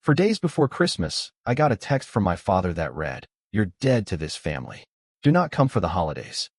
For days before Christmas, I got a text from my father that read, "You're dead to this family. Do not come for the holidays."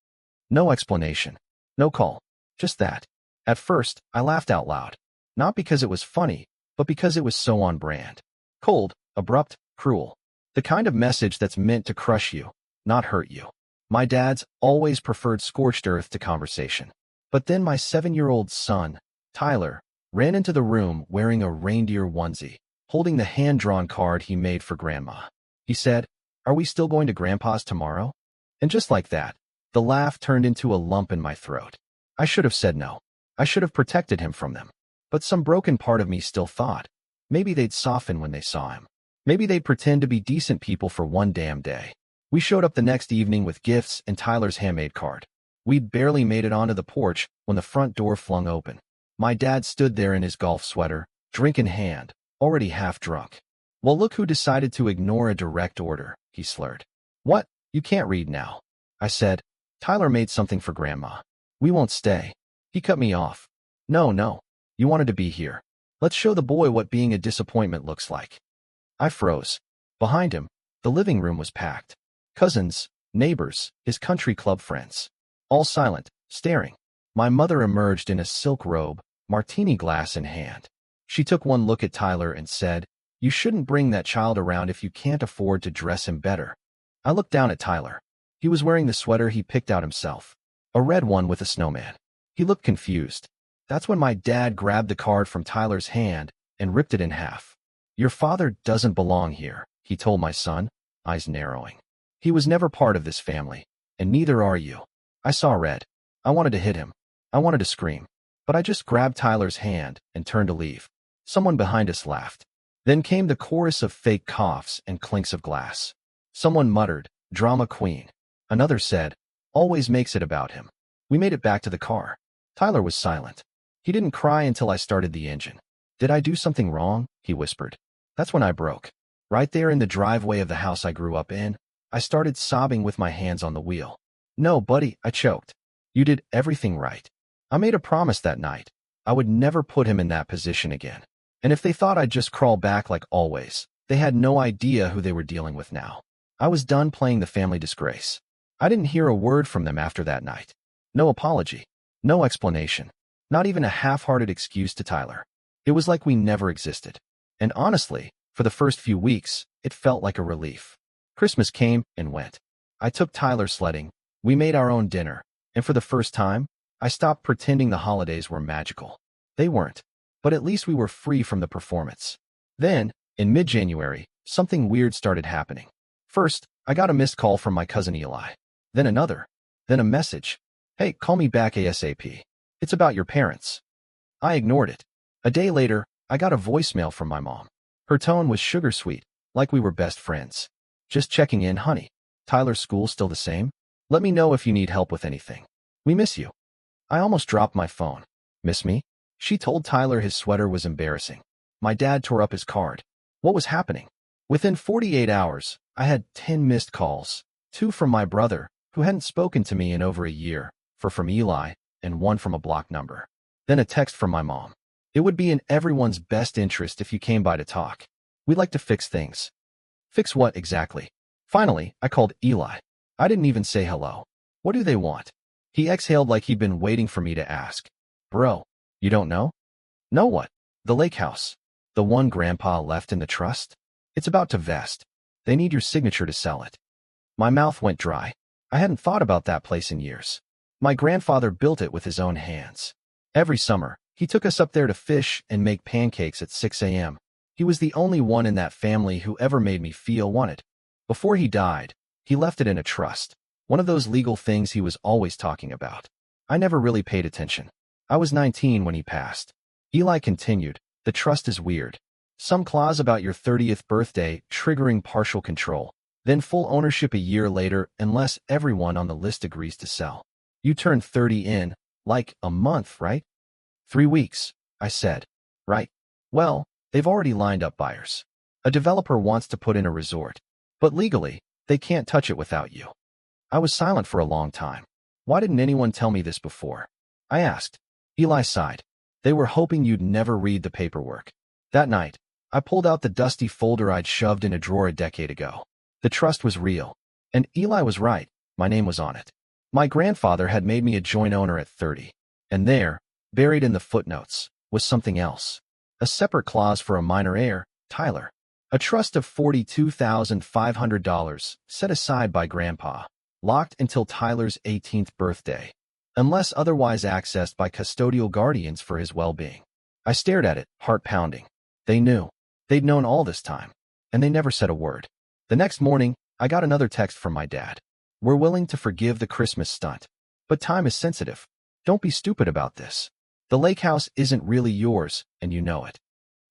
No explanation. No call. Just that. At first, I laughed out loud. Not because it was funny, but because it was so on brand. Cold, abrupt, cruel. The kind of message that's meant to crush you, not hurt you. My dad's always preferred scorched earth to conversation. But then my 7-year-old son, Tyler, ran into the room wearing a reindeer onesie, holding the hand-drawn card he made for Grandma. He said, "Are we still going to Grandpa's tomorrow?" And just like that, the laugh turned into a lump in my throat. I should have said no. I should have protected him from them. But some broken part of me still thought, maybe they'd soften when they saw him. Maybe they'd pretend to be decent people for one damn day. We showed up the next evening with gifts and Tyler's handmade card. We'd barely made it onto the porch when the front door flung open. My dad stood there in his golf sweater, drink in hand, already half drunk. "Well, look who decided to ignore a direct order," he slurred. "What? You can't read now." I said, "Tyler made something for Grandma. We won't stay." He cut me off. No. You wanted to be here. Let's show the boy what being a disappointment looks like." I froze. Behind him, the living room was packed. Cousins, neighbors, his country club friends. All silent, staring. My mother emerged in a silk robe, martini glass in hand. She took one look at Tyler and said, "You shouldn't bring that child around if you can't afford to dress him better." I looked down at Tyler. He was wearing the sweater he picked out himself. A red one with a snowman. He looked confused. That's when my dad grabbed the card from Tyler's hand and ripped it in half. "Your father doesn't belong here," he told my son, eyes narrowing. "He was never part of this family, and neither are you." I saw red. I wanted to hit him. I wanted to scream. But I just grabbed Tyler's hand and turned to leave. Someone behind us laughed. Then came the chorus of fake coughs and clinks of glass. Someone muttered, "Drama queen." Another said, "Always makes it about him." We made it back to the car. Tyler was silent. He didn't cry until I started the engine. "Did I do something wrong?" he whispered. That's when I broke. Right there in the driveway of the house I grew up in, I started sobbing with my hands on the wheel. "No, buddy," I choked. "You did everything right. I made a promise that night. I would never put him in that position again." And if they thought I'd just crawl back like always, they had no idea who they were dealing with now. I was done playing the family disgrace. I didn't hear a word from them after that night. No apology. No explanation. Not even a half-hearted excuse to Tyler. It was like we never existed. And honestly, for the first few weeks, it felt like a relief. Christmas came and went. I took Tyler sledding. We made our own dinner. And for the first time, I stopped pretending the holidays were magical. They weren't. But at least we were free from the performance. Then, in mid-January, something weird started happening. First, I got a missed call from my cousin Eli. Then another. Then a message. "Hey, call me back ASAP. It's about your parents." I ignored it. A day later, I got a voicemail from my mom. Her tone was sugar-sweet, like we were best friends. "Just checking in, honey. Tyler's school still the same? Let me know if you need help with anything. We miss you." I almost dropped my phone. "Miss me?" She told Tyler his sweater was embarrassing. My dad tore up his card. What was happening? Within 48 hours, I had 10 missed calls. 2 from my brother, who hadn't spoken to me in over a year, 4 from Eli, and 1 from a blocked number. Then a text from my mom. "It would be in everyone's best interest if you came by to talk. We'd like to fix things." Fix what exactly? Finally, I called Eli. I didn't even say hello. What do they want? He exhaled like he'd been waiting for me to ask. "Bro, you don't know?" "Know what?" "The lake house. The one Grandpa left in the trust. It's about to vest. They need your signature to sell it." My mouth went dry. I hadn't thought about that place in years. My grandfather built it with his own hands. Every summer, he took us up there to fish and make pancakes at 6 a.m. He was the only one in that family who ever made me feel wanted. Before he died, he left it in a trust, one of those legal things he was always talking about. I never really paid attention. I was 19 when he passed. Eli continued, "The trust is weird. Some clause about your 30th birthday triggering partial control, then full ownership a year later unless everyone on the list agrees to sell. You turn 30 in, like, a month, right?" 3 weeks, I said. "Right. Well, they've already lined up buyers. A developer wants to put in a resort, but legally, they can't touch it without you." I was silent for a long time. Why didn't anyone tell me this before? I asked. Eli sighed. "They were hoping you'd never read the paperwork." That night, I pulled out the dusty folder I'd shoved in a drawer a decade ago. The trust was real. And Eli was right. My name was on it. My grandfather had made me a joint owner at 30. And there, buried in the footnotes, was something else. A separate clause for a minor heir, Tyler. A trust of $42,500 set aside by Grandpa, locked until Tyler's 18th birthday, unless otherwise accessed by custodial guardians for his well-being. I stared at it, heart pounding. They knew. They'd known all this time. And they never said a word. The next morning, I got another text from my dad. We're willing to forgive the Christmas stunt. But time is sensitive. Don't be stupid about this. The lake house isn't really yours, and you know it.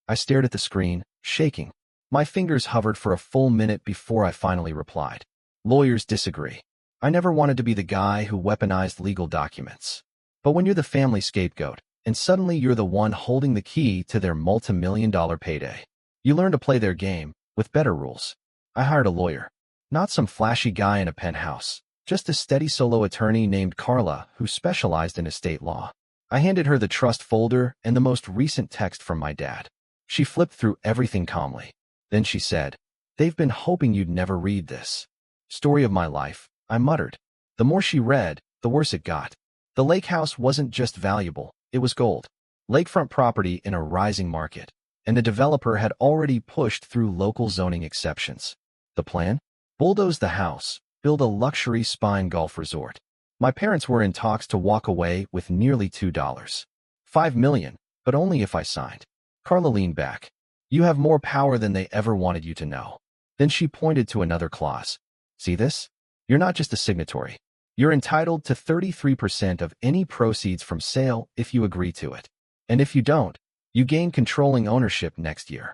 I stared at the screen, shaking. My fingers hovered for a full minute before I finally replied. Lawyers disagree. I never wanted to be the guy who weaponized legal documents. But when you're the family scapegoat, and suddenly you're the one holding the key to their multi-million-dollar payday, you learn to play their game, with better rules. I hired a lawyer. Not some flashy guy in a penthouse, just a steady solo attorney named Carla who specialized in estate law. I handed her the trust folder and the most recent text from my dad. She flipped through everything calmly. Then she said, "They've been hoping you'd never read this." Story of my life, I muttered. The more she read, the worse it got. The lake house wasn't just valuable, it was gold. Lakefront property in a rising market. And the developer had already pushed through local zoning exceptions. The plan? Bulldoze the house, build a luxury spine golf resort. My parents were in talks to walk away with nearly $5 million, but only if I signed. Carla leaned back. You have more power than they ever wanted you to know. Then she pointed to another clause. See this? You're not just a signatory. You're entitled to 33% of any proceeds from sale if you agree to it. And if you don't, you gain controlling ownership next year.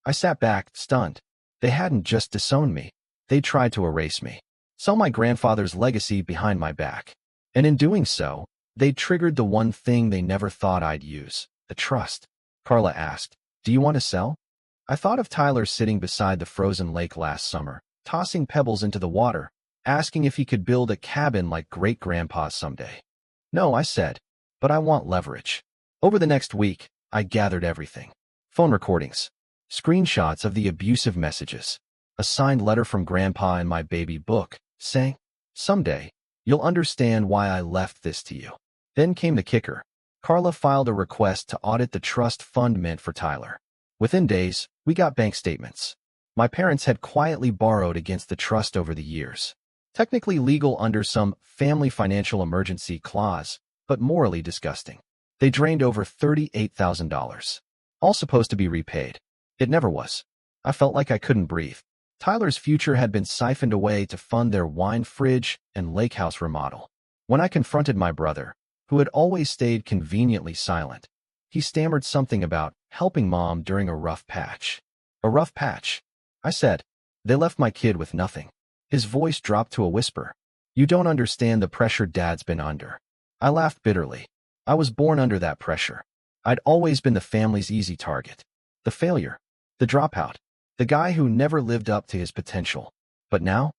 I sat back, stunned. They hadn't just disowned me. They tried to erase me. Sell my grandfather's legacy behind my back. And in doing so, they triggered the one thing they never thought I'd use, the trust. Carla asked, "Do you want to sell?" I thought of Tyler sitting beside the frozen lake last summer, tossing pebbles into the water, asking if he could build a cabin like great-grandpa's someday. No, I said, but I want leverage. Over the next week, I gathered everything. Phone recordings, screenshots of the abusive messages, a signed letter from Grandpa in my baby book, saying, "Someday, you'll understand why I left this to you." Then came the kicker. Carla filed a request to audit the trust fund meant for Tyler. Within days, we got bank statements. My parents had quietly borrowed against the trust over the years. Technically legal under some family financial emergency clause, but morally disgusting. They drained over $38,000. All supposed to be repaid. It never was. I felt like I couldn't breathe. Tyler's future had been siphoned away to fund their wine fridge and lake house remodel. When I confronted my brother, who had always stayed conveniently silent, he stammered something about helping Mom during a rough patch. A rough patch? I said. They left my kid with nothing. His voice dropped to a whisper. You don't understand the pressure Dad's been under. I laughed bitterly. I was born under that pressure. I'd always been the family's easy target. The failure. The dropout. The guy who never lived up to his potential. But now,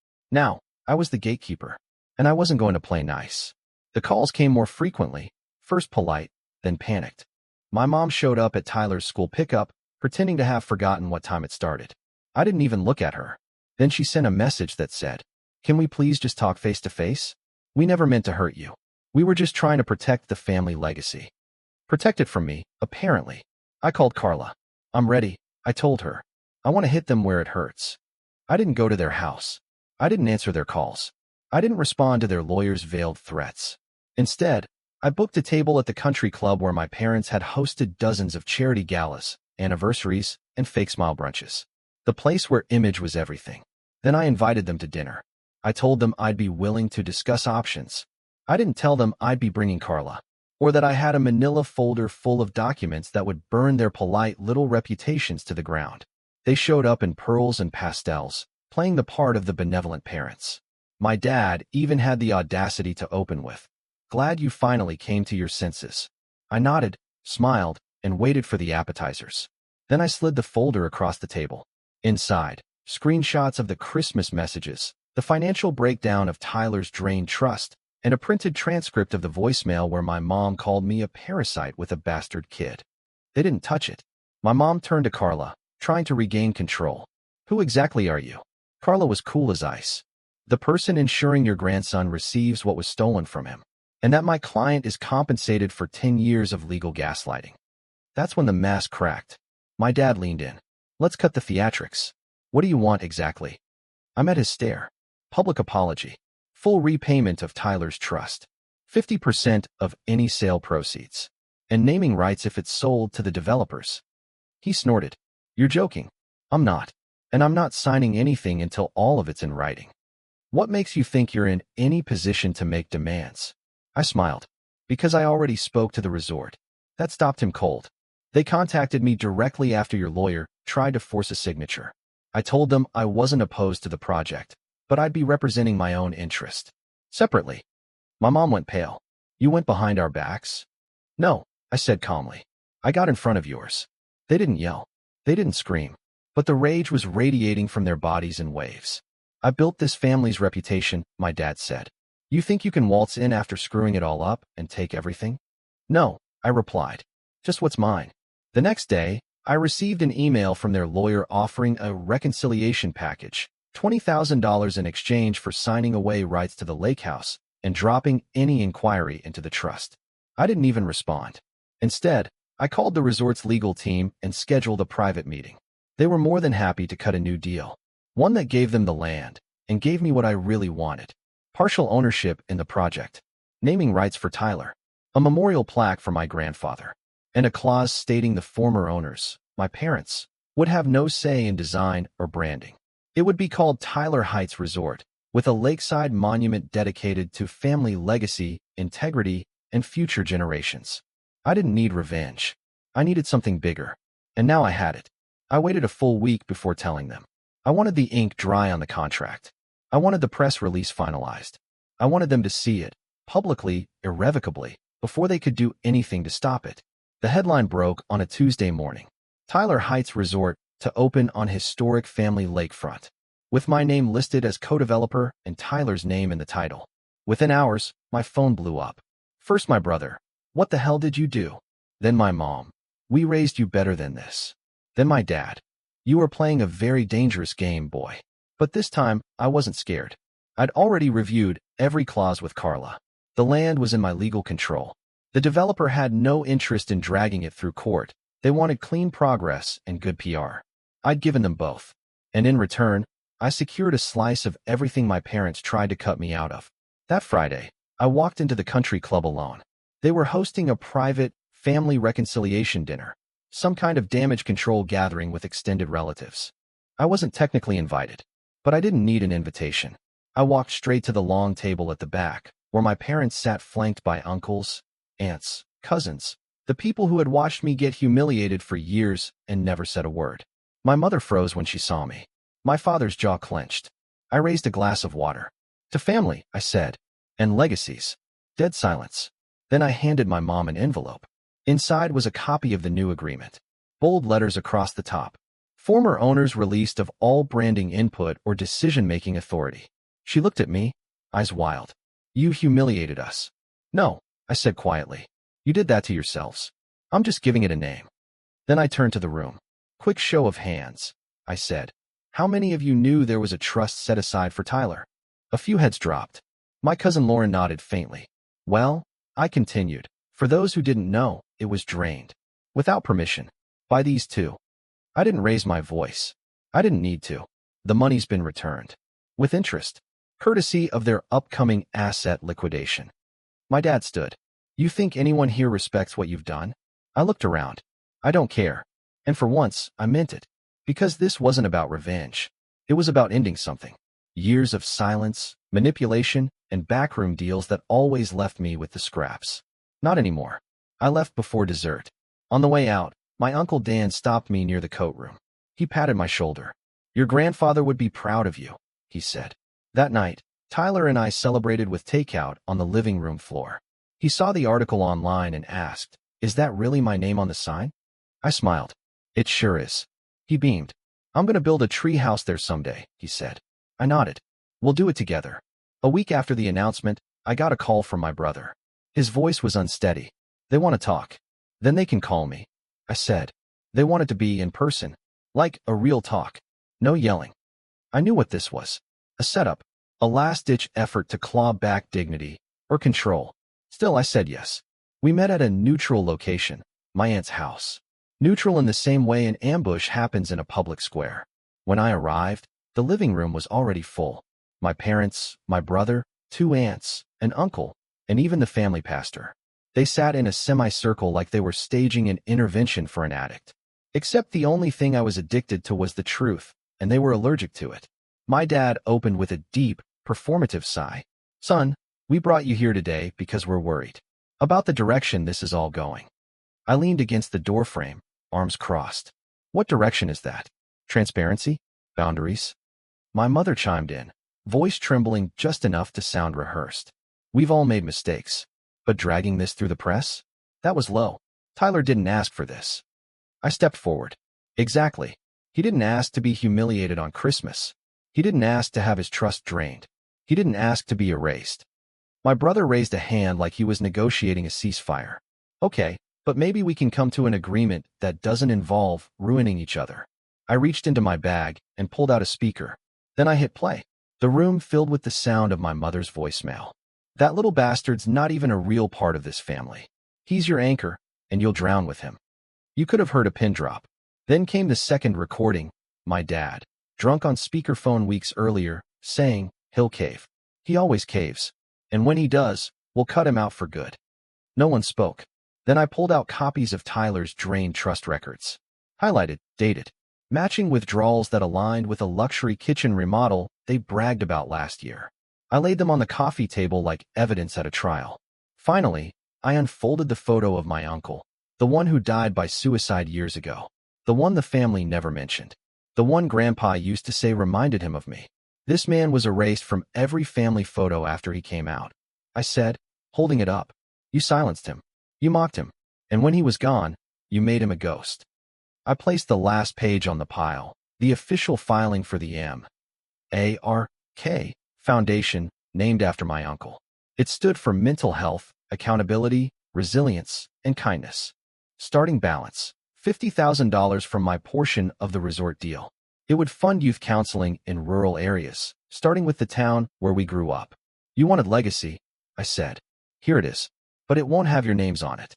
I was the gatekeeper. And I wasn't going to play nice. The calls came more frequently, first polite, then panicked. My mom showed up at Tyler's school pickup, pretending to have forgotten what time it started. I didn't even look at her. Then she sent a message that said, "Can we please just talk face to face? We never meant to hurt you. We were just trying to protect the family legacy." Protect it from me, apparently. I called Carla. I'm ready, I told her. I want to hit them where it hurts. I didn't go to their house. I didn't answer their calls. I didn't respond to their lawyers' veiled threats. Instead, I booked a table at the country club where my parents had hosted dozens of charity galas, anniversaries, and fake smile brunches. The place where image was everything. Then I invited them to dinner. I told them I'd be willing to discuss options. I didn't tell them I'd be bringing Carla, or that I had a manila folder full of documents that would burn their polite little reputations to the ground. They showed up in pearls and pastels, playing the part of the benevolent parents. My dad even had the audacity to open with, "Glad you finally came to your senses." I nodded, smiled, and waited for the appetizers. Then I slid the folder across the table. Inside, screenshots of the Christmas messages, the financial breakdown of Tyler's drained trust, and a printed transcript of the voicemail where my mom called me a parasite with a bastard kid. They didn't touch it. My mom turned to Carla, trying to regain control. Who exactly are you? Carla was cool as ice. The person ensuring your grandson receives what was stolen from him, and that my client is compensated for 10 years of legal gaslighting. That's when the mask cracked. My dad leaned in. Let's cut the theatrics. What do you want exactly? I met his stare. Public apology. Full repayment of Tyler's trust. 50% of any sale proceeds. And naming rights if it's sold to the developers. He snorted. You're joking. I'm not. And I'm not signing anything until all of it's in writing. What makes you think you're in any position to make demands? I smiled. Because I already spoke to the resort. That stopped him cold. They contacted me directly after your lawyer tried to force a signature. I told them I wasn't opposed to the project, but I'd be representing my own interest. Separately. My mom went pale. You went behind our backs? No, I said calmly. I got in front of yours. They didn't yell. They didn't scream. But the rage was radiating from their bodies in waves. I built this family's reputation, my dad said. You think you can waltz in after screwing it all up and take everything? No, I replied. Just what's mine. The next day, I received an email from their lawyer offering a reconciliation package, $20,000 in exchange for signing away rights to the lake house and dropping any inquiry into the trust. I didn't even respond. Instead, I called the resort's legal team and scheduled a private meeting. They were more than happy to cut a new deal, one that gave them the land and gave me what I really wanted. Partial ownership in the project, naming rights for Tyler, a memorial plaque for my grandfather, and a clause stating the former owners, my parents, would have no say in design or branding. It would be called Tyler Heights Resort, with a lakeside monument dedicated to family legacy, integrity, and future generations. I didn't need revenge. I needed something bigger. And now I had it. I waited a full week before telling them. I wanted the ink dry on the contract. I wanted the press release finalized. I wanted them to see it, publicly, irrevocably, before they could do anything to stop it. The headline broke on a Tuesday morning. Tyler Heights Resort to open on historic family lakefront, with my name listed as co-developer and Tyler's name in the title. Within hours, my phone blew up. First my brother. What the hell did you do? Then my mom. We raised you better than this. Then my dad. You were playing a very dangerous game, boy. But this time, I wasn't scared. I'd already reviewed every clause with Carla. The land was in my legal control. The developer had no interest in dragging it through court. They wanted clean progress and good PR. I'd given them both. And in return, I secured a slice of everything my parents tried to cut me out of. That Friday, I walked into the country club alone. They were hosting a private, family reconciliation dinner, some kind of damage control gathering with extended relatives. I wasn't technically invited, but I didn't need an invitation. I walked straight to the long table at the back, where my parents sat flanked by uncles, aunts, cousins, the people who had watched me get humiliated for years and never said a word. My mother froze when she saw me. My father's jaw clenched. I raised a glass of water. To family, I said, and legacies. Dead silence. Then I handed my mom an envelope. Inside was a copy of the new agreement. Bold letters across the top. Former owners released of all branding input or decision-making authority. She looked at me, eyes wild. You humiliated us. No, I said quietly. You did that to yourselves. I'm just giving it a name. Then I turned to the room. Quick show of hands, I said. How many of you knew there was a trust set aside for Tyler? A few heads dropped. My cousin Lauren nodded faintly. Well, I continued. For those who didn't know, it was drained. Without permission. By these two. I didn't raise my voice. I didn't need to. The money's been returned. With interest. Courtesy of their upcoming asset liquidation. My dad stood. You think anyone here respects what you've done? I looked around. I don't care. And for once, I meant it. Because this wasn't about revenge. It was about ending something. Years of silence, manipulation, and backroom deals that always left me with the scraps. Not anymore. I left before dessert. On the way out, my Uncle Dan stopped me near the coat room. He patted my shoulder. Your grandfather would be proud of you, he said. That night, Tyler and I celebrated with takeout on the living room floor. He saw the article online and asked, Is that really my name on the sign? I smiled. It sure is. He beamed. I'm going to build a tree house there someday, he said. I nodded. We'll do it together. A week after the announcement, I got a call from my brother. His voice was unsteady. They want to talk. Then they can call me. I said. They wanted to be in person. Like a real talk. No yelling. I knew what this was. A setup. A last-ditch effort to claw back dignity or control. Still, I said yes. We met at a neutral location, my aunt's house. Neutral in the same way an ambush happens in a public square. When I arrived, the living room was already full. My parents, my brother, 2 aunts, an uncle, and even the family pastor. They sat in a semicircle like they were staging an intervention for an addict. Except the only thing I was addicted to was the truth, and they were allergic to it. My dad opened with a deep, performative sigh. Son, we brought you here today because we're worried about the direction this is all going. I leaned against the doorframe, arms crossed. What direction is that? Transparency? Boundaries? My mother chimed in, voice trembling just enough to sound rehearsed. We've all made mistakes. But dragging this through the press? That was low. Tyler didn't ask for this. I stepped forward. Exactly. He didn't ask to be humiliated on Christmas. He didn't ask to have his trust drained. He didn't ask to be erased. My brother raised a hand like he was negotiating a ceasefire. Okay, but maybe we can come to an agreement that doesn't involve ruining each other. I reached into my bag and pulled out a speaker. Then I hit play. The room filled with the sound of my mother's voicemail. That little bastard's not even a real part of this family. He's your anchor, and you'll drown with him. You could have heard a pin drop. Then came the second recording, my dad, drunk on speakerphone weeks earlier, saying, he'll cave. He always caves. And when he does, we'll cut him out for good. No one spoke. Then I pulled out copies of Tyler's drained trust records. Highlighted, dated, matching withdrawals that aligned with a luxury kitchen remodel they bragged about last year. I laid them on the coffee table like evidence at a trial. Finally, I unfolded the photo of my uncle, the one who died by suicide years ago, the one the family never mentioned, the one Grandpa used to say reminded him of me. This man was erased from every family photo after he came out. I said, holding it up. You silenced him. You mocked him. And when he was gone, you made him a ghost. I placed the last page on the pile, the official filing for the M.A.R.K. Foundation, named after my uncle. It stood for mental health, accountability, resilience, and kindness. Starting balance, $50,000 from my portion of the resort deal. It would fund youth counseling in rural areas, starting with the town where we grew up. You wanted legacy, I said. Here it is. But it won't have your names on it.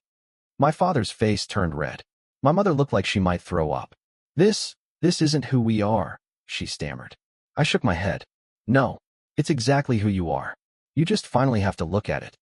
My father's face turned red. My mother looked like she might throw up. This isn't who we are, she stammered. I shook my head. No. It's exactly who you are. You just finally have to look at it.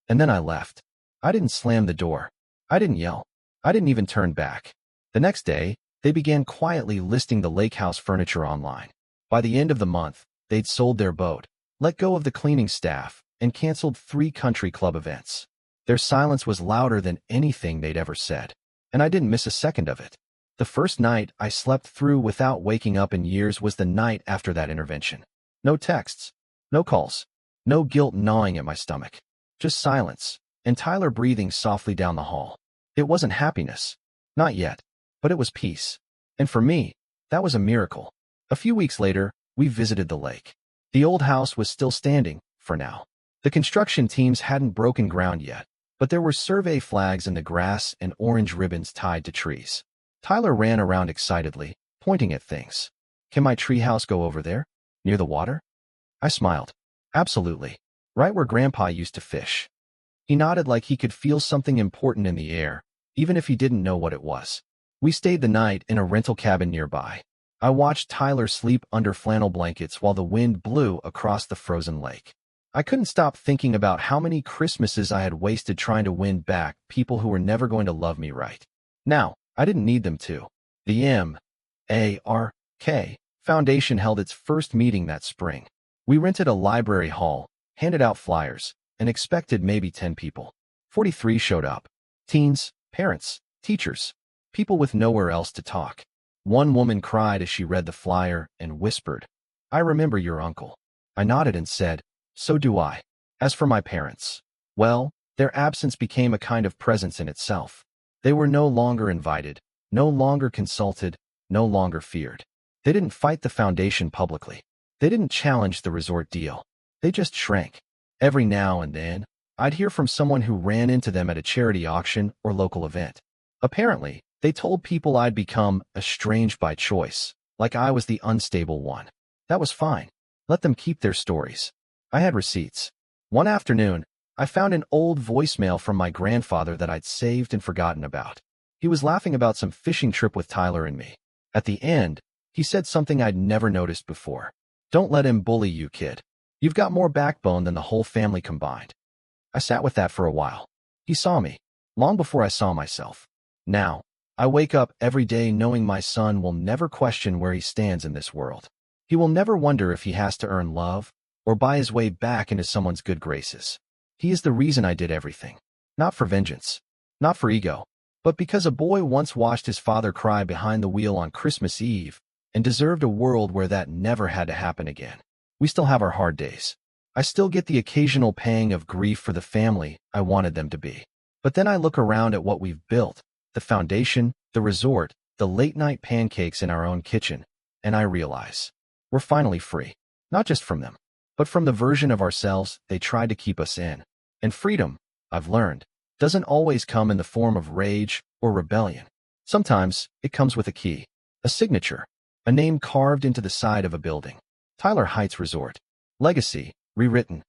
And then I left. I didn't slam the door. I didn't yell. I didn't even turn back. The next day, they began quietly listing the lake house furniture online. By the end of the month, they'd sold their boat, let go of the cleaning staff, and canceled 3 country club events. Their silence was louder than anything they'd ever said, and I didn't miss a second of it. The first night I slept through without waking up in years was the night after that intervention. No texts. No calls. No guilt gnawing at my stomach. Just silence, and Tyler breathing softly down the hall. It wasn't happiness. Not yet. But it was peace. And for me, that was a miracle. A few weeks later, we visited the lake. The old house was still standing, for now. The construction teams hadn't broken ground yet, but there were survey flags in the grass and orange ribbons tied to trees. Tyler ran around excitedly, pointing at things. Can my treehouse go over there? Near the water? I smiled. Absolutely. Right where Grandpa used to fish. He nodded like he could feel something important in the air, even if he didn't know what it was. We stayed the night in a rental cabin nearby. I watched Tyler sleep under flannel blankets while the wind blew across the frozen lake. I couldn't stop thinking about how many Christmases I had wasted trying to win back people who were never going to love me right. Now, I didn't need them to. The M.A.R.K. Foundation held its first meeting that spring. We rented a library hall, handed out flyers, and expected maybe 10 people. 43 showed up. Teens, parents, teachers, people with nowhere else to talk. One woman cried as she read the flyer and whispered, I remember your uncle. I nodded and said, so do I. As for my parents, well, their absence became a kind of presence in itself. They were no longer invited, no longer consulted, no longer feared. They didn't fight the foundation publicly. They didn't challenge the resort deal. They just shrank. Every now and then, I'd hear from someone who ran into them at a charity auction or local event. Apparently, They told people I'd become estranged by choice, like I was the unstable one. That was fine. Let them keep their stories. I had receipts. One afternoon, I found an old voicemail from my grandfather that I'd saved and forgotten about. He was laughing about some fishing trip with Tyler and me. At the end, he said something I'd never noticed before. Don't let him bully you, kid. You've got more backbone than the whole family combined. I sat with that for a while. He saw me, long before I saw myself. Now, I wake up every day knowing my son will never question where he stands in this world. He will never wonder if he has to earn love or buy his way back into someone's good graces. He is the reason I did everything. Not for vengeance, not for ego, but because a boy once watched his father cry behind the wheel on Christmas Eve and deserved a world where that never had to happen again. We still have our hard days. I still get the occasional pang of grief for the family I wanted them to be. But then I look around at what we've built, the foundation, the resort, the late-night pancakes in our own kitchen, and I realize we're finally free. Not just from them, but from the version of ourselves they tried to keep us in. And freedom, I've learned, doesn't always come in the form of rage or rebellion. Sometimes it comes with a key, a signature, a name carved into the side of a building. Tyler Heights Resort. Legacy, rewritten,